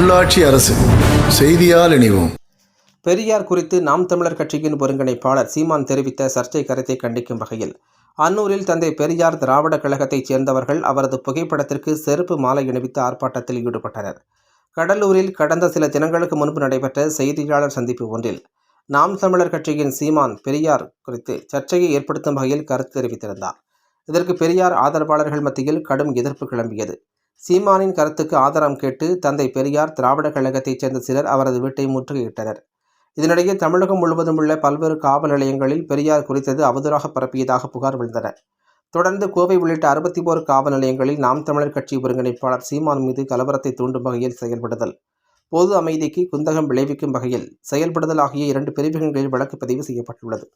உள்ளாட்சி அரசு செய்தியால் இணைவோம். பெரியார் குறித்து நாம் தமிழர் கட்சியின் ஒருங்கிணைப்பாளர் சீமான் தெரிவித்த சர்ச்சை கருத்தை கண்டிக்கும் வகையில் அன்னூரில் தந்தை பெரியார் திராவிட கழகத்தைச் சேர்ந்தவர்கள் அவரது புகைப்படத்திற்கு செருப்பு மாலை அணிவித்து ஆர்ப்பாட்டத்தில் ஈடுபட்டனர். கடலூரில் கடந்த சில தினங்களுக்கு முன்பு நடைபெற்ற செய்தியாளர் சந்திப்பு ஒன்றில் நாம் தமிழர் கட்சியின் சீமான் பெரியார் குறித்து சர்ச்சையை ஏற்படுத்தும் வகையில் கருத்து தெரிவித்திருந்தார். இதற்கு பெரியார் ஆதரவாளர்கள் மத்தியில் கடும் எதிர்ப்பு கிளம்பியது. சீமானின் கருத்துக்கு ஆதாரம் கேட்டு தந்தை பெரியார் திராவிட கழகத்தைச் சேர்ந்த சிலர் அவரது வீட்டை முற்றுகையிட்டனர். இதனிடையே தமிழகம் முழுவதும் உள்ள பல்வேறு காவல் நிலையங்களில் பெரியார் குறித்தது அவதூறாக பரப்பியதாக புகார் விழுந்தன. தொடர்ந்து கோவை உள்ளிட்ட 61 காவல் நிலையங்களில் நாம் தமிழர் கட்சி ஒருங்கிணைப்பாளர் சீமான் மீது கலவரத்தை தூண்டும் வகையில் செயல்படுதல், பொது அமைதிக்கு குந்தகம் விளைவிக்கும் வகையில் செயல்படுதல் ஆகிய 2 பிரிவுகளில் வழக்கு பதிவு செய்யப்பட்டுள்ளது.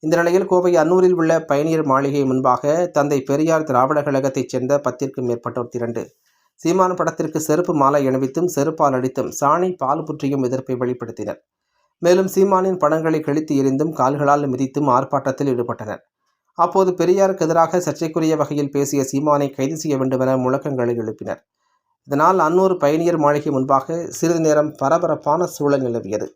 இந்த நிலையில் கோவை அன்னூரில் உள்ள பயணியர் மாளிகை முன்பாக தந்தை பெரியார் திராவிட கழகத்தைச் சேர்ந்த 10க்கும் மேற்பட்டோர் திரண்டு சீமான் படத்திற்கு செருப்பு மாலை அணிவித்தும் செருப்பால் அடித்தும் சாணி பால் புற்றியும் எதிர்ப்பை வெளிப்படுத்தினர். மேலும் சீமானின் படங்களை கிழித்து எறிந்தும் கால்களால் மிதித்தும் ஆர்ப்பாட்டத்தில் ஈடுபட்டனர். அப்போது பெரியாருக்கு எதிராக சர்ச்சைக்குரிய வகையில் பேசிய சீமானை கைது செய்ய வேண்டுமென முழக்கங்களை எழுப்பினர். இதனால் அன்னூர் பயணியர் மாளிகை முன்பாக சிறிது நேரம் பரபரப்பான சூழல் நிலவியது.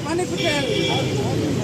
மன்னிப்பு